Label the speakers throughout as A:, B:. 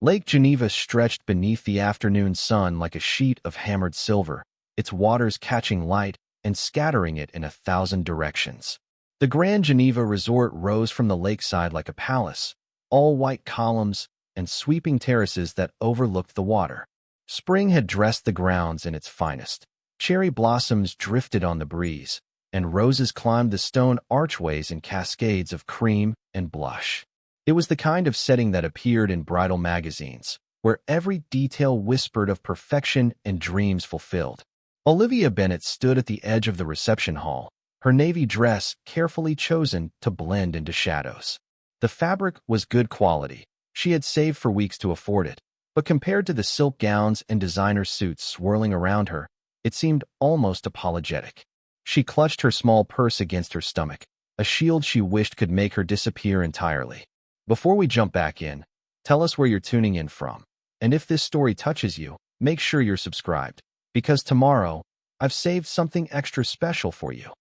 A: Lake Geneva stretched beneath the afternoon sun like a sheet of hammered silver, its waters catching light and scattering it in 1,000 directions. The Grand Geneva Resort rose from the lakeside like a palace, all white columns and sweeping terraces that overlooked the water. Spring had dressed the grounds in its finest. Cherry blossoms drifted on the breeze, and roses climbed the stone archways in cascades of cream and blush. It was the kind of setting that appeared in bridal magazines, where every detail whispered of perfection and dreams fulfilled. Olivia Bennett stood at the edge of the reception hall, her navy dress carefully chosen to blend into shadows. The fabric was good quality. She had saved for weeks to afford it, but compared to the silk gowns and designer suits swirling around her, it seemed almost apologetic. She clutched her small purse against her stomach, a shield she wished could make her disappear entirely. Before we jump back in, tell us where you're tuning in from. And if this story touches you, make sure you're subscribed, because tomorrow, I've saved something extra special for you.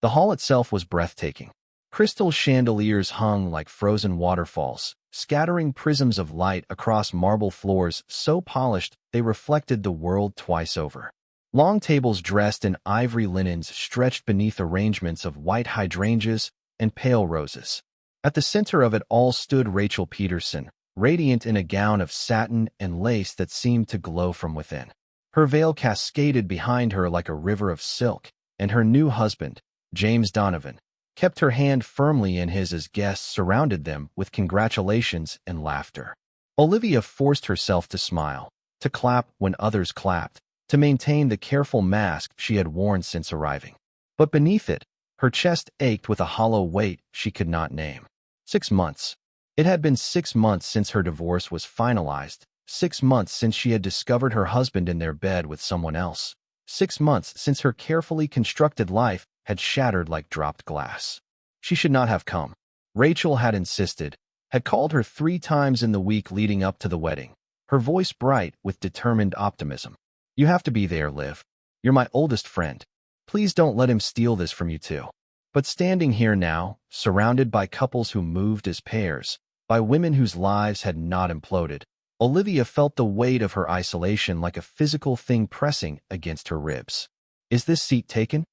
A: The hall itself was breathtaking. Crystal chandeliers hung like frozen waterfalls, scattering prisms of light across marble floors so polished they reflected the world twice over. Long tables dressed in ivory linens stretched beneath arrangements of white hydrangeas and pale roses. At the center of it all stood Rachel Peterson, radiant in a gown of satin and lace that seemed to glow from within. Her veil cascaded behind her like a river of silk, and her new husband, James Donovan, kept her hand firmly in his as guests surrounded them with congratulations and laughter. Olivia forced herself to smile, to clap when others clapped, to maintain the careful mask she had worn since arriving. But beneath it, her chest ached with a hollow weight she could not name. 6 months. It had been 6 months since her divorce was finalized, 6 months since she had discovered her husband in their bed with someone else, 6 months since her carefully constructed life had shattered like dropped glass. She should not have come. Rachel had insisted, had called her 3 times in the week leading up to the wedding, her voice bright with determined optimism. You have to be there, Liv. You're my oldest friend. Please don't let him steal this from you too. But standing here now, surrounded by couples who moved as pairs, by women whose lives had not imploded, Olivia felt the weight of her isolation like a physical thing pressing against her ribs. Is this seat taken?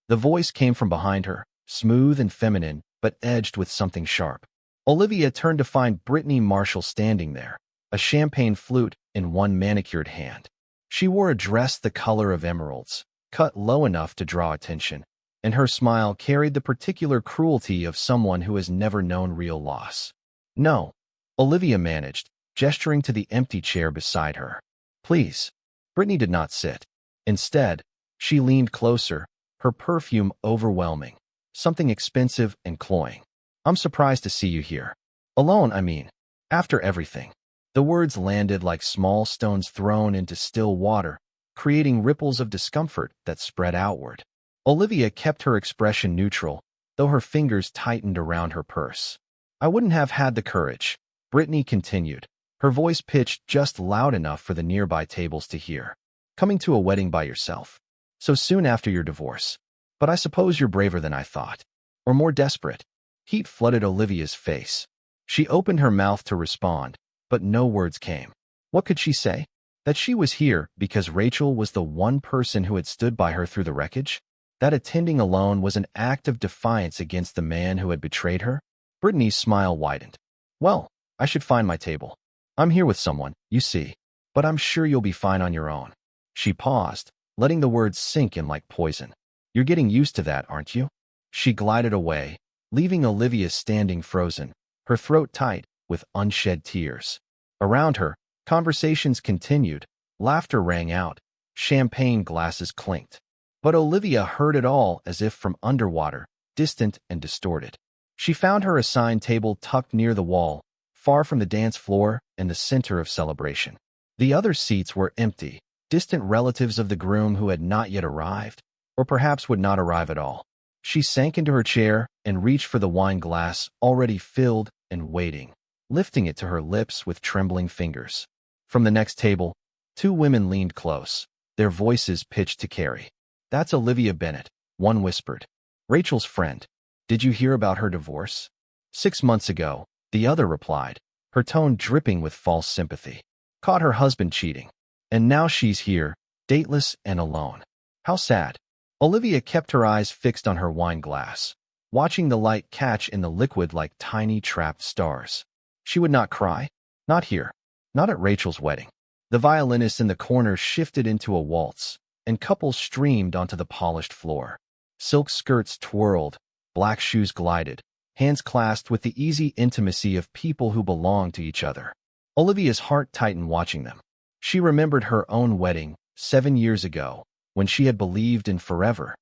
A: The voice came from behind her, smooth and feminine, but edged with something sharp. Olivia turned to find Brittany Marshall standing there, a champagne flute in one manicured hand. She wore a dress the color of emeralds, cut low enough to draw attention, and her smile carried the particular cruelty of someone who has never known real loss. No, Olivia managed, gesturing to the empty chair beside her. Please. Brittany did not sit. Instead, she leaned closer, her perfume overwhelming, something expensive and cloying. I'm surprised to see you here. Alone, I mean. After everything. The words landed like small stones thrown into still water, creating ripples of discomfort that spread outward. Olivia kept her expression neutral, though her fingers tightened around her purse. I wouldn't have had the courage, Brittany continued, her voice pitched just loud enough for the nearby tables to hear. Coming to a wedding by yourself. So soon after your divorce. But I suppose you're braver than I thought. Or more desperate. Heat flooded Olivia's face. She opened her mouth to respond, but no words came. What could she say? That she was here because Rachel was the one person who had stood by her through the wreckage? That attending alone was an act of defiance against the man who had betrayed her? Brittany's smile widened. Well, I should find my table. I'm here with someone, you see, but I'm sure you'll be fine on your own. She paused, letting the words sink in like poison. You're getting used to that, aren't you? She glided away, leaving Olivia standing frozen, her throat tight with unshed tears. Around her, conversations continued, laughter rang out, champagne glasses clinked. But Olivia heard it all as if from underwater, distant and distorted. She found her assigned table tucked near the wall, far from the dance floor and the center of celebration. The other seats were empty, distant relatives of the groom who had not yet arrived, or perhaps would not arrive at all. She sank into her chair and reached for the wine glass already filled and waiting, lifting it to her lips with trembling fingers. From the next table, 2 women leaned close, their voices pitched to carry. That's Olivia Bennett, one whispered. Rachel's friend. Did you hear about her divorce? 6 months ago, the other replied. her tone dripping with false sympathy. Caught her husband cheating. And now she's here, dateless and alone. How sad. Olivia kept her eyes fixed on her wine glass, watching the light catch in the liquid like tiny trapped stars. She would not cry. Not here. Not at Rachel's wedding. The violinist in the corner shifted into a waltz, and couples streamed onto the polished floor. Silk skirts twirled, black shoes glided, hands clasped with the easy intimacy of people who belong to each other. Olivia's heart tightened watching them. She remembered her own wedding 7 years ago, when she had believed in forever.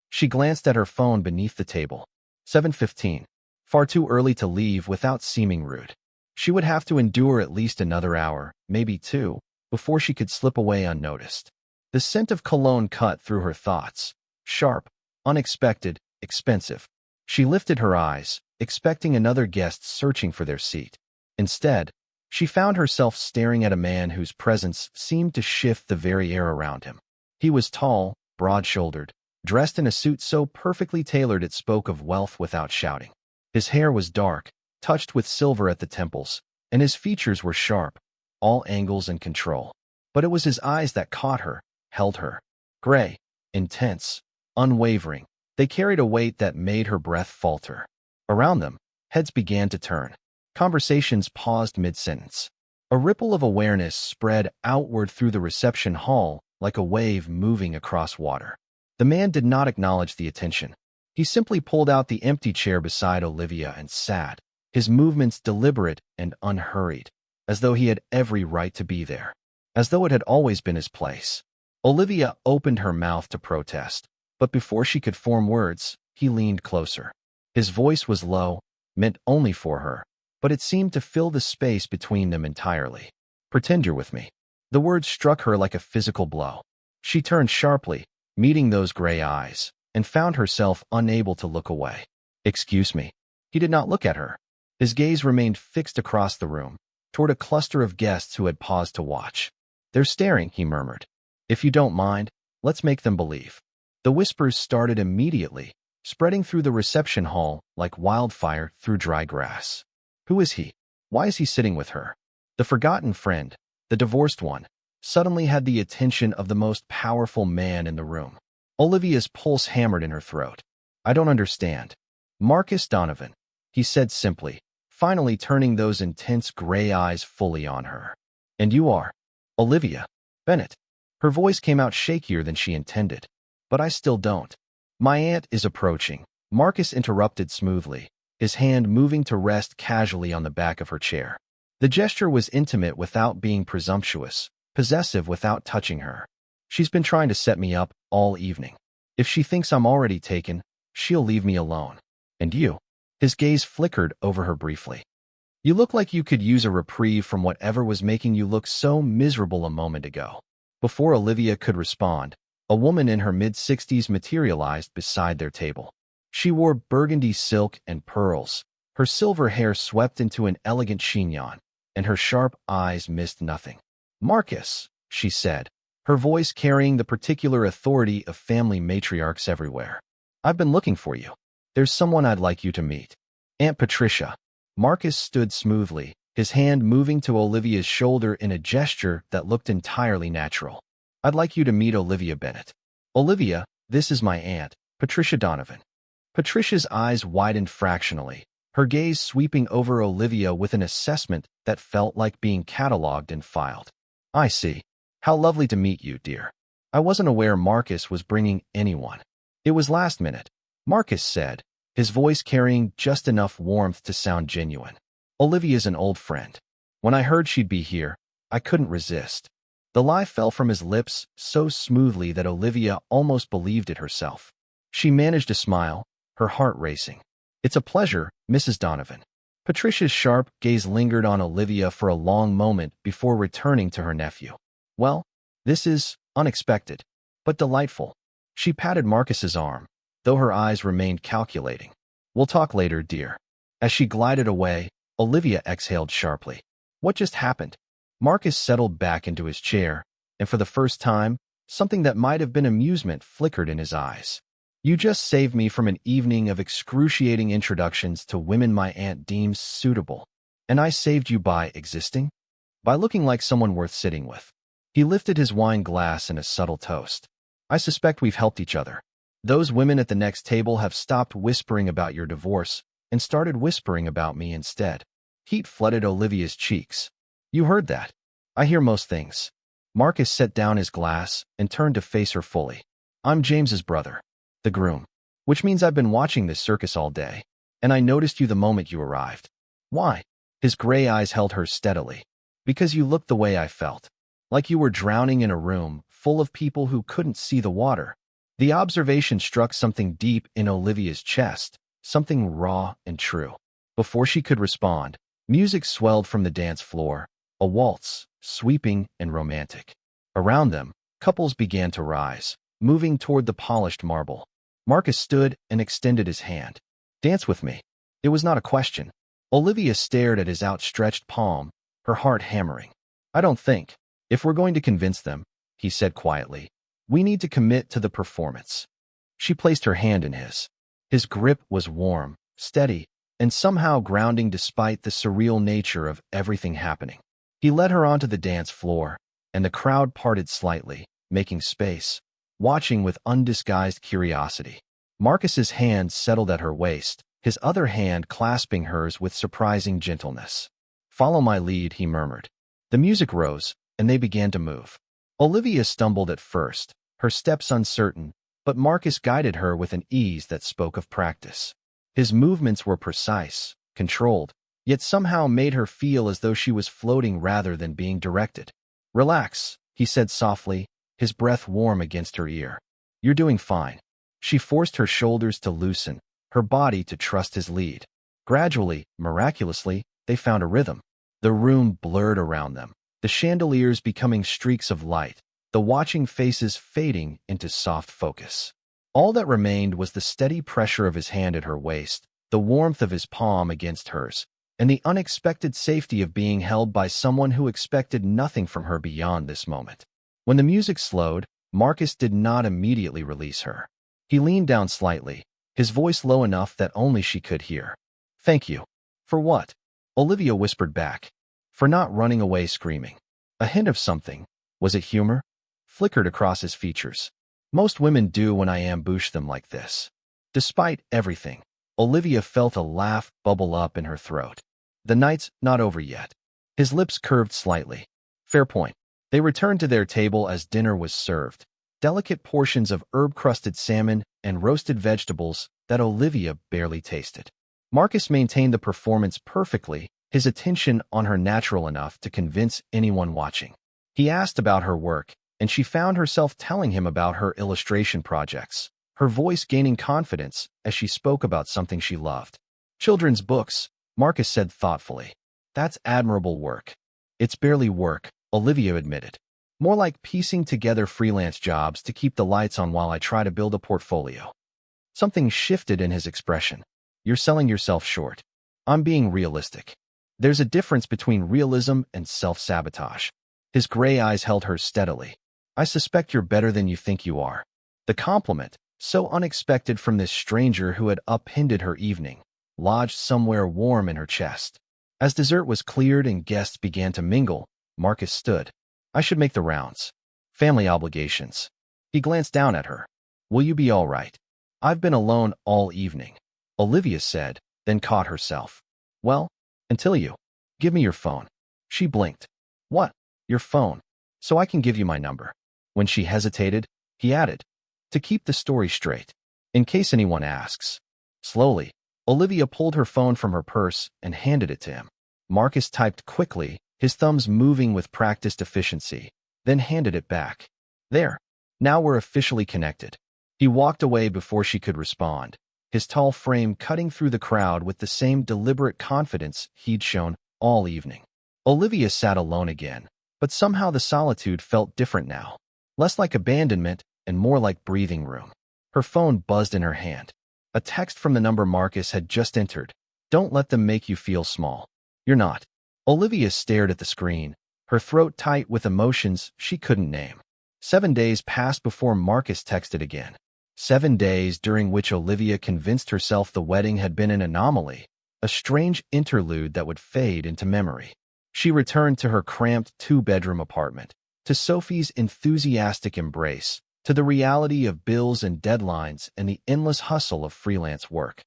A: She glanced at her phone beneath the table. 7:15. Far too early to leave without seeming rude. She would have to endure at least another hour, maybe 2, before she could slip away unnoticed. The scent of cologne cut through her thoughts. Sharp, unexpected, expensive. She lifted her eyes, expecting another guest searching for their seat. Instead, she found herself staring at a man whose presence seemed to shift the very air around him. He was tall, broad-shouldered, dressed in a suit so perfectly tailored it spoke of wealth without shouting. His hair was dark, touched with silver at the temples, and his features were sharp, all angles and control. But it was his eyes that caught her, held her. Gray, intense, unwavering, they carried a weight that made her breath falter. Around them, heads began to turn. Conversations paused mid-sentence. A ripple of awareness spread outward through the reception hall like a wave moving across water. The man did not acknowledge the attention. He simply pulled out the empty chair beside Olivia and sat, his movements deliberate and unhurried, as though he had every right to be there, as though it had always been his place. Olivia opened her mouth to protest, but before she could form words, he leaned closer. His voice was low, meant only for her, but it seemed to fill the space between them entirely. Pretend you're with me. The words struck her like a physical blow. She turned sharply, meeting those gray eyes, and found herself unable to look away. Excuse me. He did not look at her. His gaze remained fixed across the room, toward a cluster of guests who had paused to watch. They're staring, he murmured. If you don't mind, let's make them believe. The whispers started immediately, spreading through the reception hall like wildfire through dry grass. Who is he? Why is he sitting with her? The forgotten friend, the divorced one, suddenly had the attention of the most powerful man in the room. Olivia's pulse hammered in her throat. I don't understand. Marcus Donovan, he said simply, finally turning those intense gray eyes fully on her. And you are? Olivia Bennett. Her voice came out shakier than she intended. But I still don't. My aunt is approaching. Marcus interrupted smoothly, his hand moving to rest casually on the back of her chair. The gesture was intimate without being presumptuous, possessive without touching her. She's been trying to set me up all evening. If she thinks I'm already taken, she'll leave me alone. And you? His gaze flickered over her briefly. You look like you could use a reprieve from whatever was making you look so miserable a moment ago. Before Olivia could respond, a woman in her mid-60s materialized beside their table. She wore burgundy silk and pearls, her silver hair swept into an elegant chignon, and her sharp eyes missed nothing. Marcus, she said, her voice carrying the particular authority of family matriarchs everywhere. I've been looking for you. There's someone I'd like you to meet. Aunt Patricia. Marcus stood smoothly, his hand moving to Olivia's shoulder in a gesture that looked entirely natural. I'd like you to meet Olivia Bennett. Olivia, this is my aunt, Patricia Donovan. Patricia's eyes widened fractionally, her gaze sweeping over Olivia with an assessment that felt like being cataloged and filed. I see. How lovely to meet you, dear. I wasn't aware Marcus was bringing anyone. It was last minute, Marcus said, his voice carrying just enough warmth to sound genuine. Olivia's an old friend. When I heard she'd be here, I couldn't resist. The lie fell from his lips so smoothly that Olivia almost believed it herself. She managed a smile, her heart racing. It's a pleasure, Mrs. Donovan. Patricia's sharp gaze lingered on Olivia for a long moment before returning to her nephew. Well, this is unexpected, but delightful. She patted Marcus's arm, though her eyes remained calculating. We'll talk later, dear. As she glided away, Olivia exhaled sharply. What just happened? Marcus settled back into his chair, and for the first time, something that might have been amusement flickered in his eyes. You just saved me from an evening of excruciating introductions to women my aunt deems suitable. And I saved you by existing? By looking like someone worth sitting with. He lifted his wine glass in a subtle toast. I suspect we've helped each other. Those women at the next table have stopped whispering about your divorce and started whispering about me instead. Heat flooded Olivia's cheeks. You heard that. I hear most things. Marcus set down his glass and turned to face her fully. I'm James's brother, the groom. Which means I've been watching this circus all day, and I noticed you the moment you arrived. Why? His gray eyes held her steadily. Because you looked the way I felt. Like you were drowning in a room full of people who couldn't see the water. The observation struck something deep in Olivia's chest, something raw and true. Before she could respond, music swelled from the dance floor, a waltz, sweeping and romantic. Around them, couples began to rise, moving toward the polished marble. Marcus stood and extended his hand. Dance with me. It was not a question. Olivia stared at his outstretched palm, her heart hammering. I don't think. If we're going to convince them, he said quietly, we need to commit to the performance. She placed her hand in his. His grip was warm, steady, and somehow grounding despite the surreal nature of everything happening. He led her onto the dance floor, and the crowd parted slightly, making space, watching with undisguised curiosity. Marcus's hand settled at her waist, his other hand clasping hers with surprising gentleness. Follow my lead, he murmured. The music rose, and they began to move. Olivia stumbled at first, her steps uncertain, but Marcus guided her with an ease that spoke of practice. His movements were precise, controlled, yet somehow made her feel as though she was floating rather than being directed. Relax, he said softly, his breath warm against her ear. You're doing fine. She forced her shoulders to loosen, her body to trust his lead. Gradually, miraculously, they found a rhythm. The room blurred around them, the chandeliers becoming streaks of light, the watching faces fading into soft focus. All that remained was the steady pressure of his hand at her waist, the warmth of his palm against hers, and the unexpected safety of being held by someone who expected nothing from her beyond this moment. When the music slowed, Marcus did not immediately release her. He leaned down slightly, his voice low enough that only she could hear. Thank you. For what? Olivia whispered back. For not running away screaming. A hint of something, was it humor? Flickered across his features. Most women do when I ambush them like this. Despite everything, Olivia felt a laugh bubble up in her throat. The night's not over yet. His lips curved slightly. Fair point. They returned to their table as dinner was served. Delicate portions of herb-crusted salmon and roasted vegetables that Olivia barely tasted. Marcus maintained the performance perfectly, his attention on her natural enough to convince anyone watching. He asked about her work, and she found herself telling him about her illustration projects, her voice gaining confidence as she spoke about something she loved. Children's books, Marcus said thoughtfully. That's admirable work. It's barely work, Olivia admitted. More like piecing together freelance jobs to keep the lights on while I try to build a portfolio. Something shifted in his expression. You're selling yourself short. I'm being realistic. There's a difference between realism and self-sabotage. His gray eyes held her steadily. I suspect you're better than you think you are. The compliment, so unexpected from this stranger who had upended her evening, lodged somewhere warm in her chest. As dessert was cleared and guests began to mingle, Marcus stood. I should make the rounds. Family obligations. He glanced down at her. Will you be all right? I've been alone all evening, Olivia said, then caught herself. Well, until you. Give me your phone. She blinked. What? Your phone? So I can give you my number. When she hesitated, he added, to keep the story straight, in case anyone asks. Slowly, Olivia pulled her phone from her purse and handed it to him. Marcus typed quickly, his thumbs moving with practiced efficiency, then handed it back. There. Now we're officially connected. He walked away before she could respond, his tall frame cutting through the crowd with the same deliberate confidence he'd shown all evening. Olivia sat alone again, but somehow the solitude felt different now, less like abandonment and more like breathing room. Her phone buzzed in her hand. A text from the number Marcus had just entered. Don't let them make you feel small. You're not. Olivia stared at the screen, her throat tight with emotions she couldn't name. 7 days passed before Marcus texted again. 7 days during which Olivia convinced herself the wedding had been an anomaly, a strange interlude that would fade into memory. She returned to her cramped two-bedroom apartment, to Sophie's enthusiastic embrace, to the reality of bills and deadlines and the endless hustle of freelance work.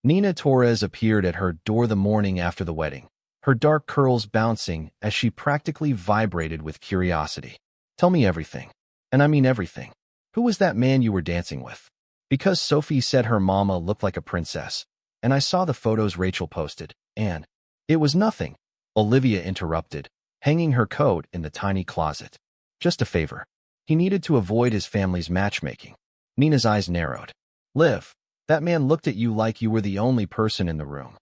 A: Nina Torres appeared at her door the morning after the wedding, her dark curls bouncing as she practically vibrated with curiosity. "Tell me everything. And I mean everything. Who was that man you were dancing with?" Because Sophie said her mama looked like a princess, and I saw the photos Rachel posted, and it was nothing, Olivia interrupted, hanging her coat in the tiny closet. "Just a favor." He needed to avoid his family's matchmaking. Nina's eyes narrowed. "Liv, that man looked at you like you were the only person in the room.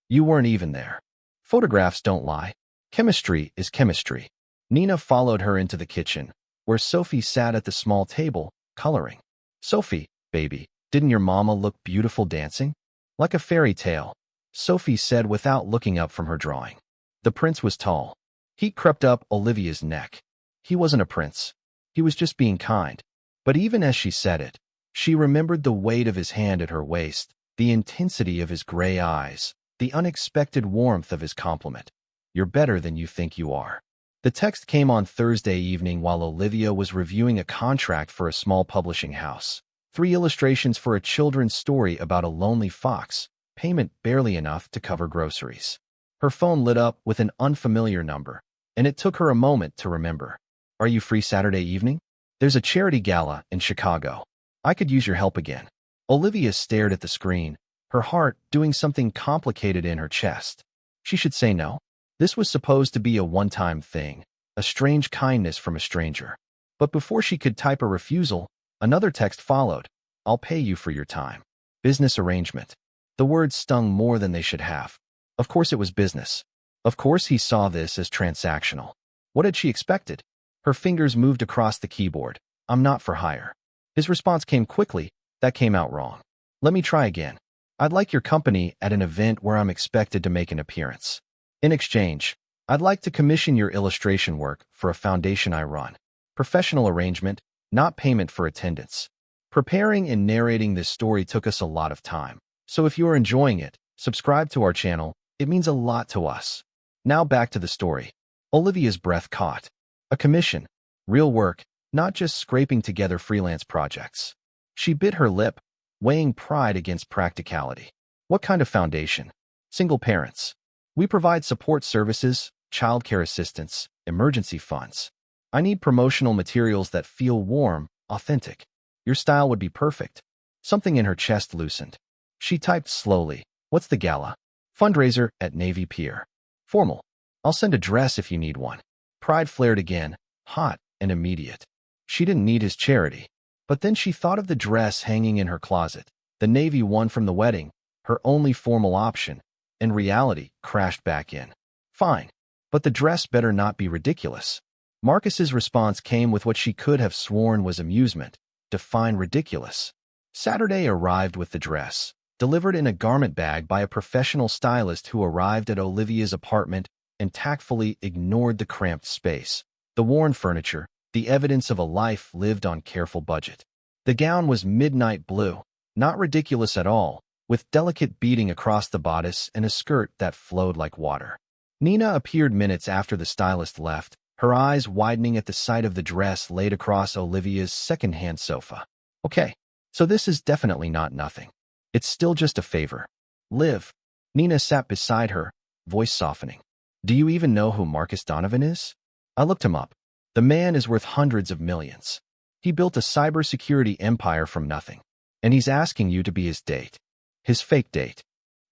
A: You weren't even there. Photographs don't lie. Chemistry is chemistry." Nina followed her into the kitchen, where Sophie sat at the small table, coloring. "Sophie, baby, didn't your mama look beautiful dancing? Like a fairy tale," Sophie said without looking up from her drawing. The prince was tall. Heat crept up Olivia's neck. He wasn't a prince. He was just being kind. But even as she said it, she remembered the weight of his hand at her waist, the intensity of his gray eyes, the unexpected warmth of his compliment. "You're better than you think you are." The text came on Thursday evening while Olivia was reviewing a contract for a small publishing house. 3 illustrations for a children's story about a lonely fox, payment barely enough to cover groceries. Her phone lit up with an unfamiliar number, and it took her a moment to remember. "Are you free Saturday evening? There's a charity gala in Chicago. I could use your help again." Olivia stared at the screen, her heart doing something complicated in her chest. She should say no. This was supposed to be a one-time thing, a strange kindness from a stranger. But before she could type a refusal, another text followed. "I'll pay you for your time. Business arrangement." The words stung more than they should have. Of course it was business. Of course he saw this as transactional. What had she expected? Her fingers moved across the keyboard. "I'm not for hire." His response came quickly. "That came out wrong. Let me try again. I'd like your company at an event where I'm expected to make an appearance. In exchange, I'd like to commission your illustration work for a foundation I run. Professional arrangement, not payment for attendance." Preparing and narrating this story took us a lot of time. So if you are enjoying it, subscribe to our channel. It means a lot to us. Now back to the story. Olivia's breath caught. A commission. Real work, not just scraping together freelance projects. She bit her lip, weighing pride against practicality. "What kind of foundation?" "Single parents. We provide support services, childcare assistance, emergency funds. I need promotional materials that feel warm, authentic. Your style would be perfect." Something in her chest loosened. She typed slowly. "What's the gala?" "Fundraiser at Navy Pier. Formal. I'll send a dress if you need one." Pride flared again, hot and immediate. She didn't need his charity. But then she thought of the dress hanging in her closet, the navy one from the wedding, her only formal option, and reality crashed back in. "Fine. But the dress better not be ridiculous." Marcus's response came with what she could have sworn was amusement. Define ridiculous. Saturday arrived with the dress, delivered in a garment bag by a professional stylist who arrived at Olivia's apartment and tactfully ignored the cramped space, the worn furniture, the evidence of a life lived on careful budget. The gown was midnight blue, not ridiculous at all, with delicate beading across the bodice and a skirt that flowed like water. Nina appeared minutes after the stylist left, her eyes widening at the sight of the dress laid across Olivia's second-hand sofa. "Okay, so this is definitely not nothing. It's still just a favor. Liv." Nina sat beside her, voice softening. "Do you even know who Marcus Donovan is?" "I looked him up. The man is worth hundreds of millions. He built a cybersecurity empire from nothing. And he's asking you to be his date. His fake date."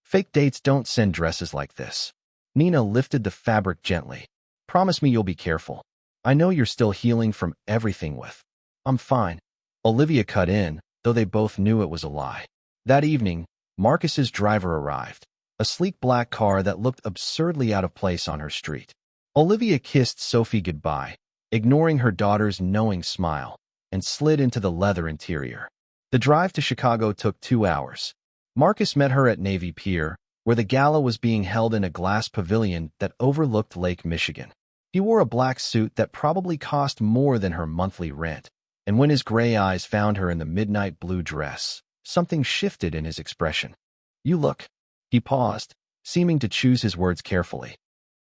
A: "Fake dates don't send dresses like this." Nina lifted the fabric gently. "Promise me you'll be careful. I know you're still healing from everything with." "I'm fine." Olivia cut in, though they both knew it was a lie. That evening, Marcus's driver arrived, a sleek black car that looked absurdly out of place on her street. Olivia kissed Sophie goodbye, ignoring her daughter's knowing smile, and slid into the leather interior. The drive to Chicago took 2 hours. Marcus met her at Navy Pier, where the gala was being held in a glass pavilion that overlooked Lake Michigan. He wore a black suit that probably cost more than her monthly rent, and when his gray eyes found her in the midnight blue dress, something shifted in his expression. "You look." He paused, seeming to choose his words carefully.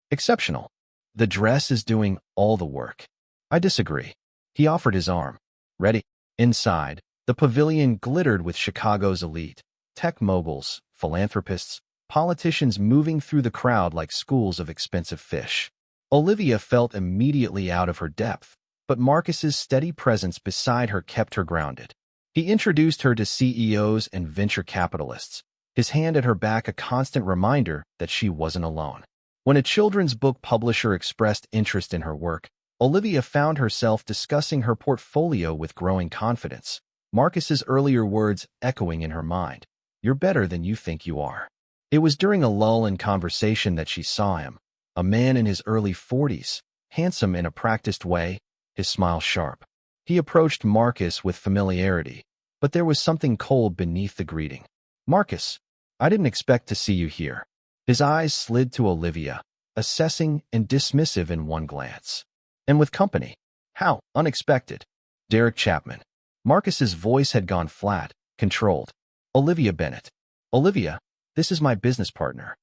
A: Exceptional. The dress is doing all the work. I disagree. He offered his arm. Ready? Inside, the pavilion glittered with Chicago's elite, tech moguls, philanthropists, politicians moving through the crowd like schools of expensive fish. Olivia felt immediately out of her depth, but Marcus's steady presence beside her kept her grounded. He introduced her to CEOs and venture capitalists, his hand at her back a constant reminder that she wasn't alone. When a children's book publisher expressed interest in her work, Olivia found herself discussing her portfolio with growing confidence, Marcus's earlier words echoing in her mind. You're better than you think you are. It was during a lull in conversation that she saw him, a man in his early 40s, handsome in a practiced way, his smile sharp. He approached Marcus with familiarity, but there was something cold beneath the greeting. Marcus, I didn't expect to see you here. His eyes slid to Olivia, assessing and dismissive in one glance. And with company. How unexpected. Derek Chapman. Marcus's voice had gone flat, controlled. Olivia Bennett. Olivia, this is my business partner.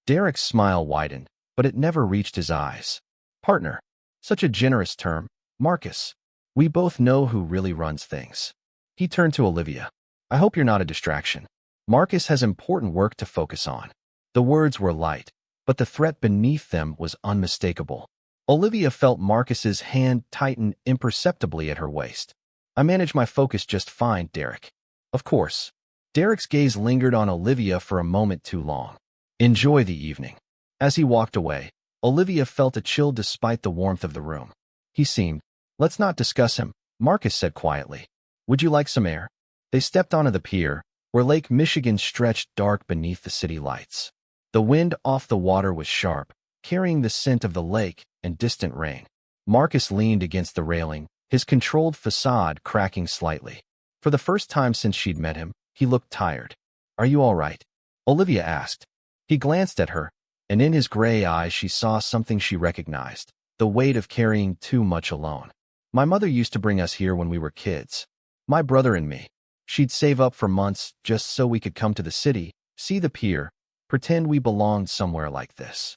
A: Derek's smile widened, but it never reached his eyes. Partner. Such a generous term. Marcus. We both know who really runs things. He turned to Olivia. I hope you're not a distraction. Marcus has important work to focus on. The words were light, but the threat beneath them was unmistakable. Olivia felt Marcus's hand tighten imperceptibly at her waist. I manage my focus just fine, Derek. Of course. Derek's gaze lingered on Olivia for a moment too long. Enjoy the evening. As he walked away, Olivia felt a chill despite the warmth of the room. He seemed. Let's not discuss him, Marcus said quietly. Would you like some air? They stepped onto the pier, where Lake Michigan stretched dark beneath the city lights. The wind off the water was sharp, carrying the scent of the lake and distant rain. Marcus leaned against the railing, his controlled facade cracking slightly. For the first time since she'd met him, he looked tired. Are you all right? Olivia asked. He glanced at her, and in his gray eyes she saw something she recognized, the weight of carrying too much alone. My mother used to bring us here when we were kids. My brother and me. She'd save up for months just so we could come to the city, see the pier, pretend we belonged somewhere like this.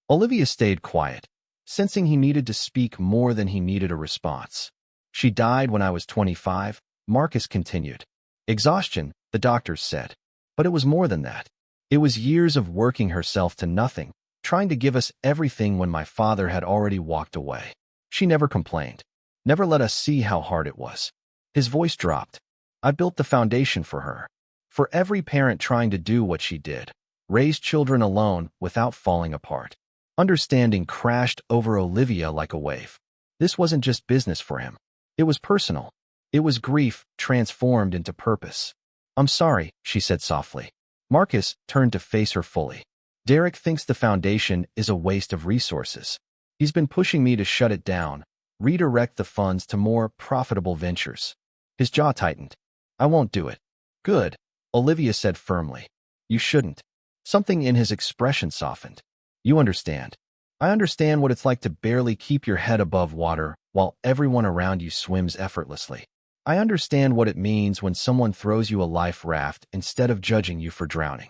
A: Olivia stayed quiet, sensing he needed to speak more than he needed a response. She died when I was 25, Marcus continued. Exhaustion, the doctors said. But it was more than that. It was years of working herself to nothing, trying to give us everything when my father had already walked away. She never complained, never let us see how hard it was. His voice dropped. I built the foundation for her. For every parent trying to do what she did, raise children alone without falling apart. Understanding crashed over Olivia like a wave. This wasn't just business for him. It was personal. It was grief transformed into purpose. I'm sorry, she said softly. Marcus turned to face her fully. Derek thinks the foundation is a waste of resources. He's been pushing me to shut it down, redirect the funds to more profitable ventures. His jaw tightened. I won't do it. Good, Olivia said firmly. You shouldn't. Something in his expression softened. You understand. I understand what it's like to barely keep your head above water while everyone around you swims effortlessly. I understand what it means when someone throws you a life raft instead of judging you for drowning.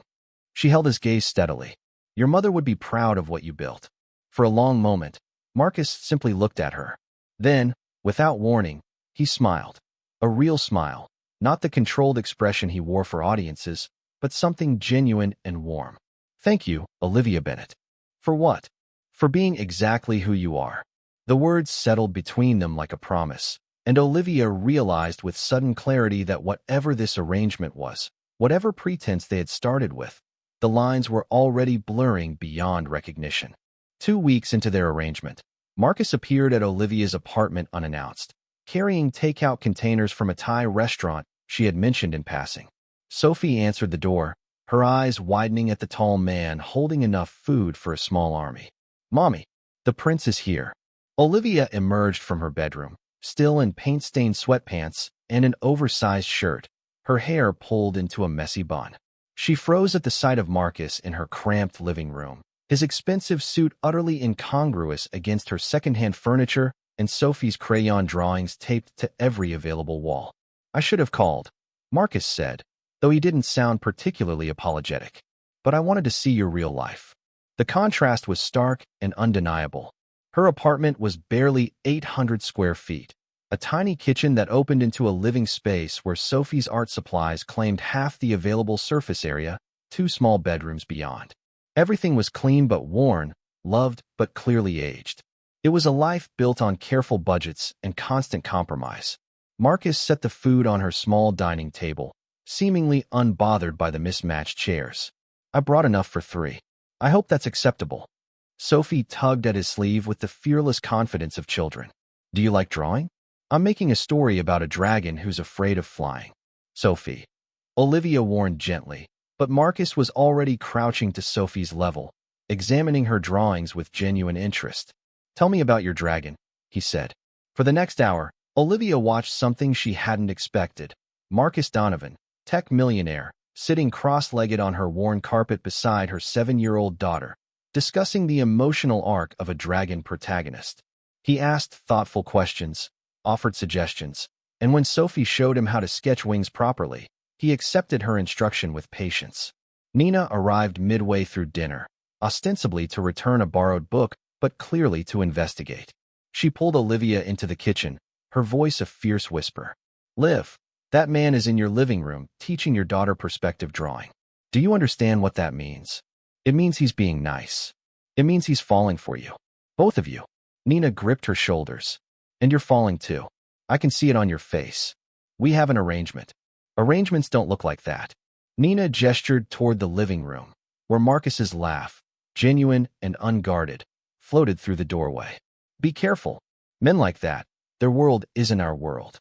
A: She held his gaze steadily. Your mother would be proud of what you built. For a long moment, Marcus simply looked at her. Then, without warning, he smiled. A real smile, not the controlled expression he wore for audiences, but something genuine and warm. Thank you, Olivia Bennett. For what? For being exactly who you are. The words settled between them like a promise, and Olivia realized with sudden clarity that whatever this arrangement was, whatever pretense they had started with, the lines were already blurring beyond recognition. 2 weeks into their arrangement, Marcus appeared at Olivia's apartment unannounced, carrying takeout containers from a Thai restaurant she had mentioned in passing. Sophie answered the door, her eyes widening at the tall man holding enough food for a small army. Mommy, the prince is here. Olivia emerged from her bedroom, still in paint-stained sweatpants and an oversized shirt, her hair pulled into a messy bun. She froze at the sight of Marcus in her cramped living room, his expensive suit utterly incongruous against her second-hand furniture and Sophie's crayon drawings taped to every available wall. I should have called, Marcus said, though he didn't sound particularly apologetic. but I wanted to see your real life." The contrast was stark and undeniable. Her apartment was barely 800 square feet, a tiny kitchen that opened into a living space where Sophie's art supplies claimed half the available surface area, 2 small bedrooms beyond. Everything was clean but worn, loved but clearly aged. It was a life built on careful budgets and constant compromise. Marcus set the food on her small dining table, seemingly unbothered by the mismatched chairs. "I brought enough for 3. I hope that's acceptable." Sophie tugged at his sleeve with the fearless confidence of children. "Do you like drawing? I'm making a story about a dragon who's afraid of flying." "Sophie." Olivia warned gently, but Marcus was already crouching to Sophie's level, examining her drawings with genuine interest. "Tell me about your dragon," he said. For the next hour, Olivia watched something she hadn't expected. Marcus Donovan, tech millionaire, sitting cross-legged on her worn carpet beside her 7-year-old daughter, discussing the emotional arc of a dragon protagonist. He asked thoughtful questions, offered suggestions, and when Sophie showed him how to sketch wings properly, he accepted her instruction with patience. Nina arrived midway through dinner, ostensibly to return a borrowed book, but clearly to investigate. She pulled Olivia into the kitchen, her voice a fierce whisper. "Liv, that man is in your living room, teaching your daughter perspective drawing. Do you understand what that means? It means he's being nice. It means he's falling for you. Both of you." Nina gripped her shoulders. "And you're falling too. I can see it on your face. We have an arrangement." "Arrangements don't look like that." Nina gestured toward the living room, where Marcus's laugh, genuine and unguarded, floated through the doorway. "Be careful. Men like that, their world isn't our world."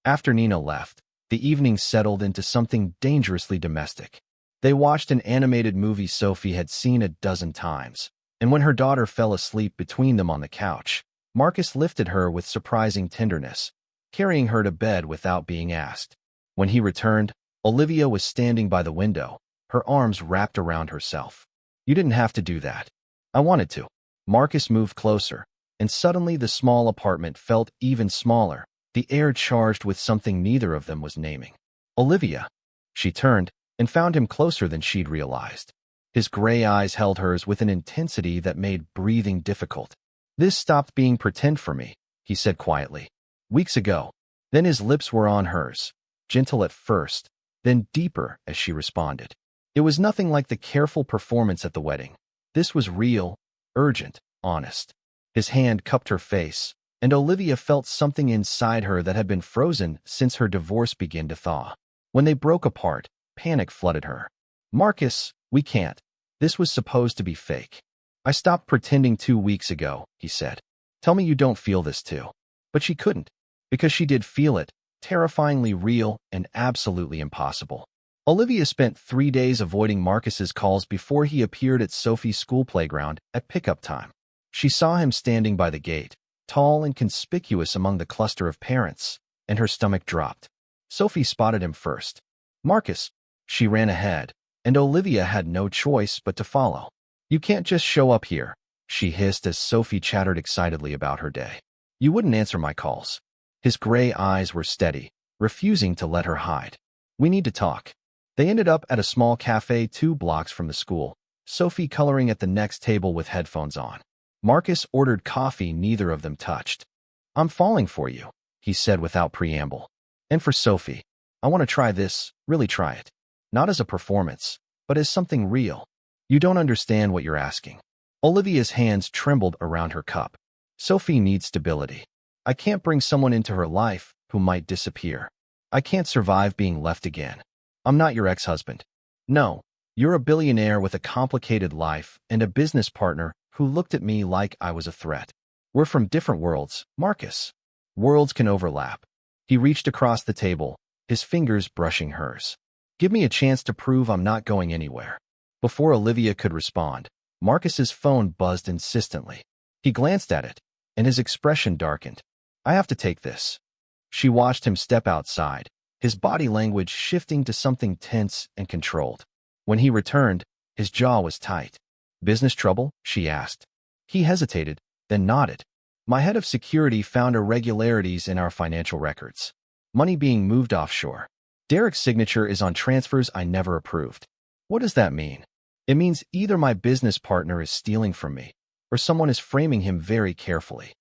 A: After Nina left, the evening settled into something dangerously domestic. They watched an animated movie Sophie had seen a dozen times, and when her daughter fell asleep between them on the couch, Marcus lifted her with surprising tenderness, carrying her to bed without being asked. When he returned, Olivia was standing by the window, her arms wrapped around herself. "You didn't have to do that. I wanted to." Marcus moved closer, and suddenly the small apartment felt even smaller, the air charged with something neither of them was naming. "Olivia." She turned and found him closer than she'd realized. His gray eyes held hers with an intensity that made breathing difficult. "This stopped being pretend for me," he said quietly. "Weeks ago." Then his lips were on hers, gentle at first, then deeper as she responded. It was nothing like the careful performance at the wedding. This was real, urgent, honest. His hand cupped her face, and Olivia felt something inside her that had been frozen since her divorce began to thaw. When they broke apart, panic flooded her. "Marcus, we can't. This was supposed to be fake. I stopped pretending 2 weeks ago," he said. "Tell me you don't feel this too." But she couldn't, because she did feel it, terrifyingly real and absolutely impossible. Olivia spent 3 days avoiding Marcus's calls before he appeared at Sophie's school playground at pickup time. She saw him standing by the gate, tall and conspicuous among the cluster of parents, and her stomach dropped. Sophie spotted him first. "Marcus." She ran ahead, and Olivia had no choice but to follow. "You can't just show up here," she hissed as Sophie chattered excitedly about her day. "You wouldn't answer my calls." His gray eyes were steady, refusing to let her hide. "We need to talk." They ended up at a small cafe 2 blocks from the school, Sophie coloring at the next table with headphones on. Marcus ordered coffee neither of them touched. "I'm falling for you," he said without preamble. "And for Sophie. I want to try this, really try it. Not as a performance, but as something real. You don't understand what you're asking." Olivia's hands trembled around her cup. "Sophie needs stability. I can't bring someone into her life who might disappear. I can't survive being left again. I'm not your ex-husband. No, you're a billionaire with a complicated life and a business partner who looked at me like I was a threat. We're from different worlds, Marcus. Worlds can overlap." He reached across the table, his fingers brushing hers. "Give me a chance to prove I'm not going anywhere." Before Olivia could respond, Marcus's phone buzzed insistently. He glanced at it, and his expression darkened. "I have to take this." She watched him step outside, his body language shifting to something tense and controlled. When he returned, his jaw was tight. "Business trouble?" she asked. He hesitated, then nodded. "My head of security found irregularities in our financial records. Money being moved offshore. Derek's signature is on transfers I never approved." "What does that mean?" It means either my business partner is stealing from me, or someone is framing him very carefully.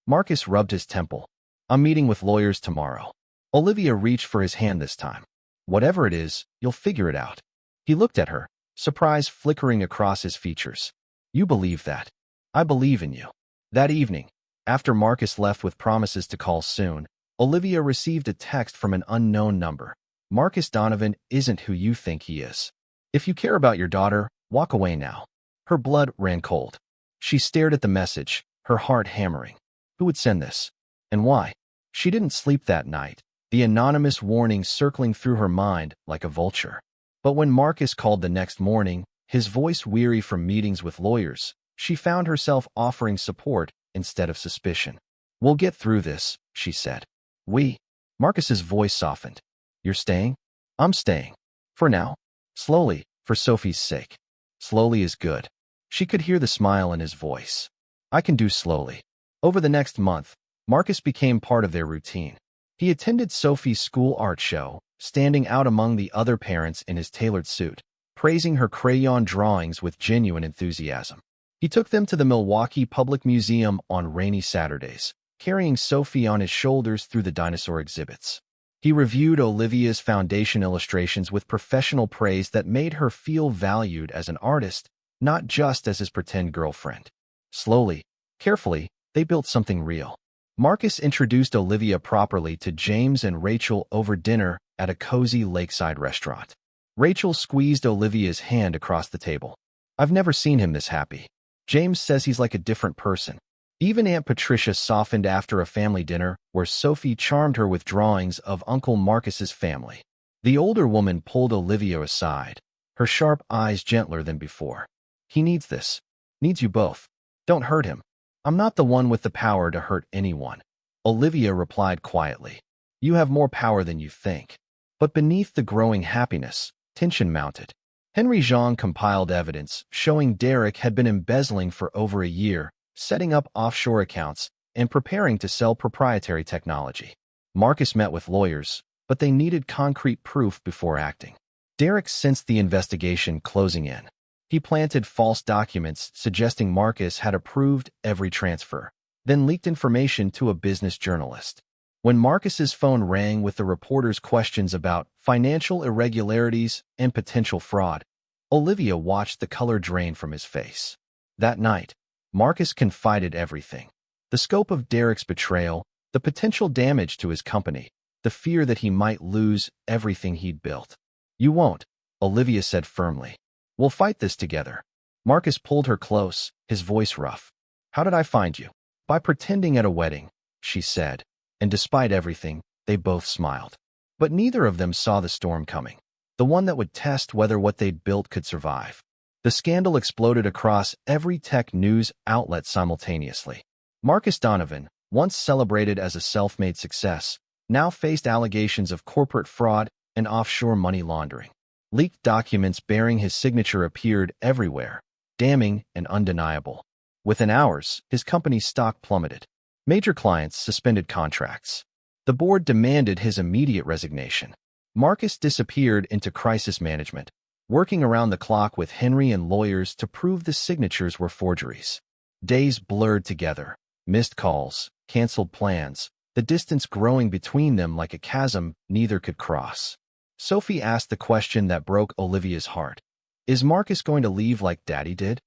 A: Marcus rubbed his temple. I'm meeting with lawyers tomorrow. Olivia reached for his hand this time. Whatever it is, you'll figure it out. He looked at her, surprise flickering across his features. You believe that? I believe in you. That evening, after Marcus left with promises to call soon, Olivia received a text from an unknown number. Marcus Donovan isn't who you think he is. If you care about your daughter, walk away now. Her blood ran cold. She stared at the message, her heart hammering. Who would send this? And why? She didn't sleep that night, the anonymous warning circling through her mind like a vulture. But when Marcus called the next morning, his voice weary from meetings with lawyers, she found herself offering support instead of suspicion. We'll get through this, she said. We? Marcus's voice softened. You're staying? I'm staying. For now. Slowly, for Sophie's sake. Slowly is good. She could hear the smile in his voice. I can do slowly. Over the next month, Marcus became part of their routine. He attended Sophie's school art show, standing out among the other parents in his tailored suit, praising her crayon drawings with genuine enthusiasm. He took them to the Milwaukee Public Museum on rainy Saturdays, carrying Sophie on his shoulders through the dinosaur exhibits. He reviewed Olivia's foundation illustrations with professional praise that made her feel valued as an artist, not just as his pretend girlfriend. Slowly, carefully, they built something real. Marcus introduced Olivia properly to James and Rachel over dinner at a cozy lakeside restaurant. Rachel squeezed Olivia's hand across the table. I've never seen him this happy. James says he's like a different person. Even Aunt Patricia softened after a family dinner where Sophie charmed her with drawings of Uncle Marcus's family. The older woman pulled Olivia aside, her sharp eyes gentler than before. He needs this. Needs you both. Don't hurt him. I'm not the one with the power to hurt anyone. Olivia replied quietly. You have more power than you think. But beneath the growing happiness, tension mounted. Henry Jean compiled evidence showing Derek had been embezzling for over a year, setting up offshore accounts, and preparing to sell proprietary technology. Marcus met with lawyers, but they needed concrete proof before acting. Derek sensed the investigation closing in. He planted false documents suggesting Marcus had approved every transfer, then leaked information to a business journalist. When Marcus's phone rang with the reporter's questions about financial irregularities and potential fraud, Olivia watched the color drain from his face. That night, Marcus confided everything. The scope of Derek's betrayal, the potential damage to his company, the fear that he might lose everything he'd built. You won't, Olivia said firmly. We'll fight this together. Marcus pulled her close, his voice rough. How did I find you? By pretending at a wedding, she said, and despite everything, they both smiled. But neither of them saw the storm coming, the one that would test whether what they'd built could survive. The scandal exploded across every tech news outlet simultaneously. Marcus Donovan, once celebrated as a self-made success, now faced allegations of corporate fraud and offshore money laundering. Leaked documents bearing his signature appeared everywhere, damning and undeniable. Within hours, his company's stock plummeted. Major clients suspended contracts. The board demanded his immediate resignation. Marcus disappeared into crisis management, working around the clock with Henry and lawyers to prove the signatures were forgeries. Days blurred together, missed calls, canceled plans, the distance growing between them like a chasm neither could cross. Sophie asked the question that broke Olivia's heart. Is Marcus going to leave like Daddy did?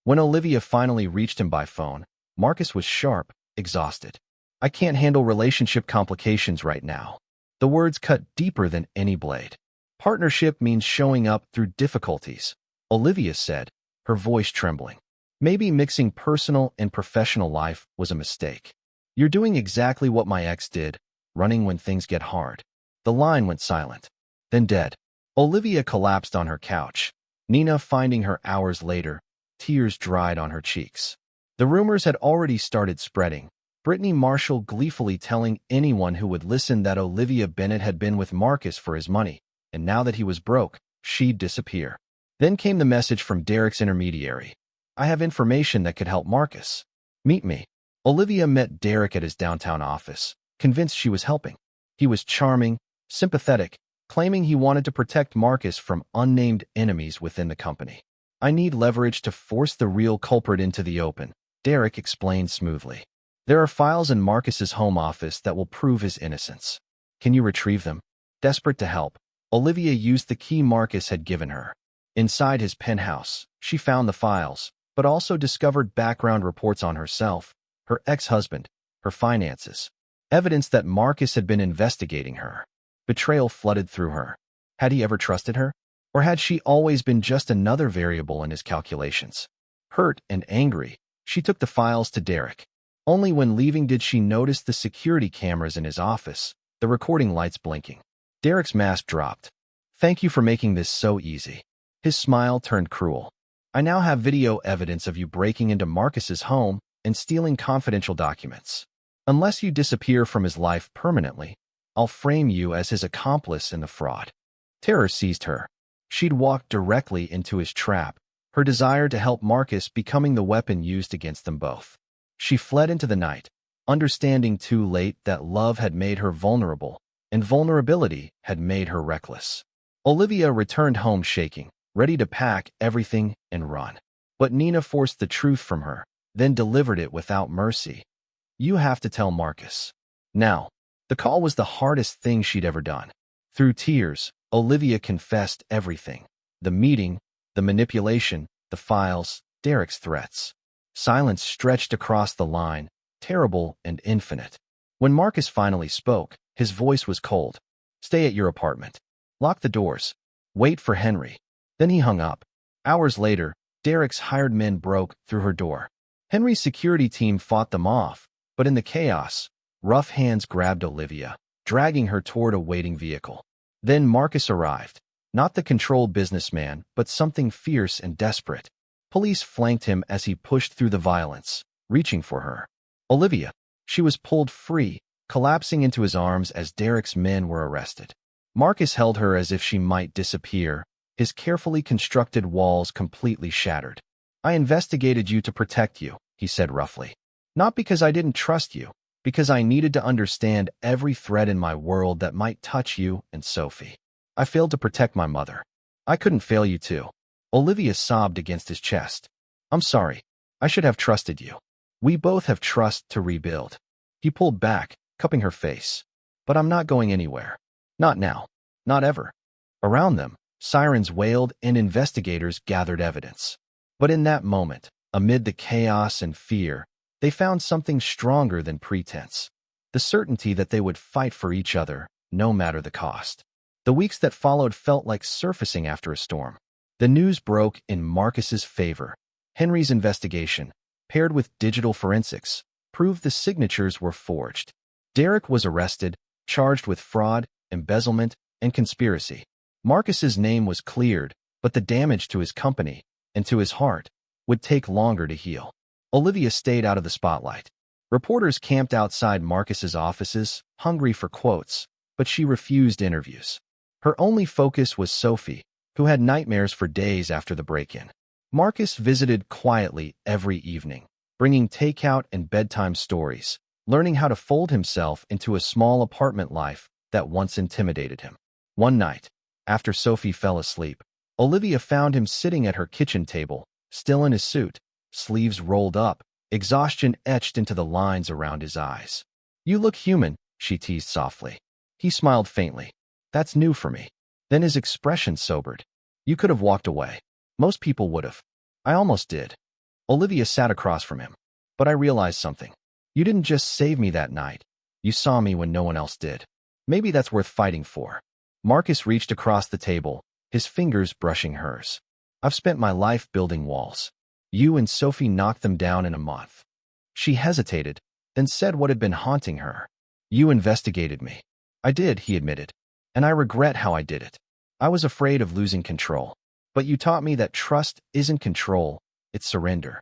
A: When Olivia finally reached him by phone, Marcus was sharp, exhausted. I can't handle relationship complications right now. The words cut deeper than any blade. Partnership means showing up through difficulties, Olivia said, her voice trembling. Maybe mixing personal and professional life was a mistake. You're doing exactly what my ex did, running when things get hard. The line went silent. Then dead. Olivia collapsed on her couch, Nina finding her hours later, tears dried on her cheeks. The rumors had already started spreading, Brittany Marshall gleefully telling anyone who would listen that Olivia Bennett had been with Marcus for his money, and now that he was broke, she'd disappear. Then came the message from Derek's intermediary. I have information that could help Marcus. Meet me. Olivia met Derek at his downtown office, convinced she was helping. He was charming, sympathetic, claiming he wanted to protect Marcus from unnamed enemies within the company. I need leverage to force the real culprit into the open, Derek explained smoothly. There are files in Marcus's home office that will prove his innocence. Can you retrieve them? Desperate to help, Olivia used the key Marcus had given her. Inside his penthouse, she found the files, but also discovered background reports on herself, her ex-husband, her finances. Evidence that Marcus had been investigating her. Betrayal flooded through her. Had he ever trusted her? Or had she always been just another variable in his calculations? Hurt and angry, she took the files to Derek. Only when leaving did she notice the security cameras in his office, the recording lights blinking. Derek's mask dropped. Thank you for making this so easy. His smile turned cruel. I now have video evidence of you breaking into Marcus's home and stealing confidential documents. Unless you disappear from his life permanently, I'll frame you as his accomplice in the fraud. Terror seized her. She'd walked directly into his trap, her desire to help Marcus becoming the weapon used against them both. She fled into the night, understanding too late that love had made her vulnerable, and vulnerability had made her reckless. Olivia returned home shaking, ready to pack everything and run. But Nina forced the truth from her, then delivered it without mercy. You have to tell Marcus. Now. The call was the hardest thing she'd ever done. Through tears, Olivia confessed everything. The meeting, the manipulation, the files, Derek's threats. Silence stretched across the line, terrible and infinite. When Marcus finally spoke, his voice was cold. Stay at your apartment. Lock the doors. Wait for Henry. Then he hung up. Hours later, Derek's hired men broke through her door. Henry's security team fought them off, but in the chaos, rough hands grabbed Olivia, dragging her toward a waiting vehicle. Then Marcus arrived. Not the controlled businessman, but something fierce and desperate. Police flanked him as he pushed through the violence, reaching for her. Olivia. She was pulled free, collapsing into his arms as Derek's men were arrested. Marcus held her as if she might disappear, his carefully constructed walls completely shattered. I investigated you to protect you, he said roughly. Not because I didn't trust you, because I needed to understand every thread in my world that might touch you and Sophie. I failed to protect my mother. I couldn't fail you too. Olivia sobbed against his chest. I'm sorry. I should have trusted you. We both have trust to rebuild. He pulled back, cupping her face. But I'm not going anywhere. Not now. Not ever. Around them, sirens wailed and investigators gathered evidence. But in that moment, amid the chaos and fear, they found something stronger than pretense. The certainty that they would fight for each other, no matter the cost. The weeks that followed felt like surfacing after a storm. The news broke in Marcus's favor. Henry's investigation, paired with digital forensics, proved the signatures were forged. Derek was arrested, charged with fraud, embezzlement, and conspiracy. Marcus's name was cleared, but the damage to his company, and to his heart, would take longer to heal. Olivia stayed out of the spotlight. Reporters camped outside Marcus's offices, hungry for quotes, but she refused interviews. Her only focus was Sophie, who had nightmares for days after the break-in. Marcus visited quietly every evening, bringing takeout and bedtime stories, learning how to fold himself into a small apartment life that once intimidated him. One night, after Sophie fell asleep, Olivia found him sitting at her kitchen table, still in his suit, sleeves rolled up, exhaustion etched into the lines around his eyes. You look human, she teased softly. He smiled faintly. That's new for me. Then his expression sobered. You could have walked away. Most people would have. I almost did. Olivia sat across from him. But I realized something. You didn't just save me that night. You saw me when no one else did. Maybe that's worth fighting for. Marcus reached across the table, his fingers brushing hers. I've spent my life building walls. You and Sophie knocked them down in a month. She hesitated, then said what had been haunting her. You investigated me. I did, he admitted. And I regret how I did it. I was afraid of losing control. But you taught me that trust isn't control, it's surrender.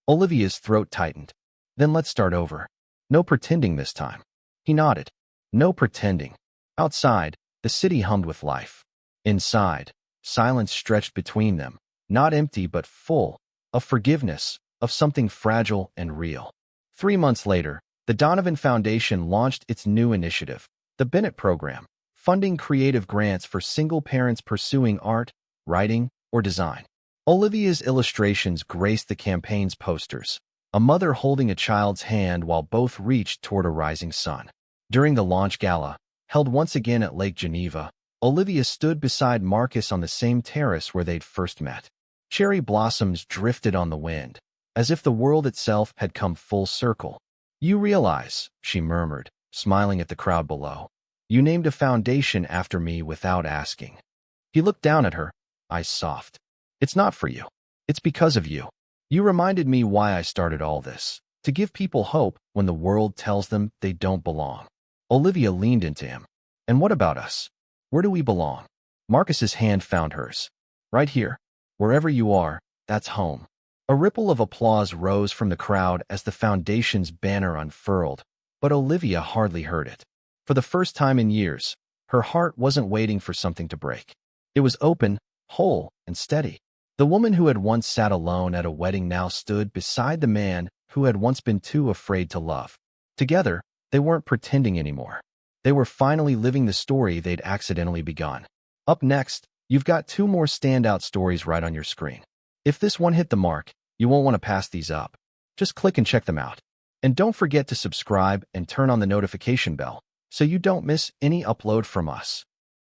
A: Olivia's throat tightened. Then let's start over. No pretending this time. He nodded. No pretending. Outside, the city hummed with life. Inside, silence stretched between them, not empty but full, of forgiveness, of something fragile and real. 3 months later, the Donovan Foundation launched its new initiative, the Bennett Program, funding creative grants for single parents pursuing art, writing, or design. Olivia's illustrations graced the campaign's posters, a mother holding a child's hand while both reached toward a rising sun. During the launch gala, held once again at Lake Geneva, Olivia stood beside Marcus on the same terrace where they'd first met. Cherry blossoms drifted on the wind, as if the world itself had come full circle. "You realize," she murmured, smiling at the crowd below, "you named a foundation after me without asking." He looked down at her, eyes soft. "It's not for you. It's because of you. You reminded me why I started all this, to give people hope when the world tells them they don't belong." Olivia leaned into him. "And what about us? Where do we belong?" Marcus's hand found hers. "Right here. Wherever you are, that's home." A ripple of applause rose from the crowd as the foundation's banner unfurled, but Olivia hardly heard it. For the first time in years, her heart wasn't waiting for something to break. It was open, whole, and steady. The woman who had once sat alone at a wedding now stood beside the man who had once been too afraid to love. Together, they weren't pretending anymore. They were finally living the story they'd accidentally begun. Up next, you've got two more standout stories right on your screen. If this one hit the mark, you won't want to pass these up. Just click and check them out. And don't forget to subscribe and turn on the notification bell so you don't miss any upload from us.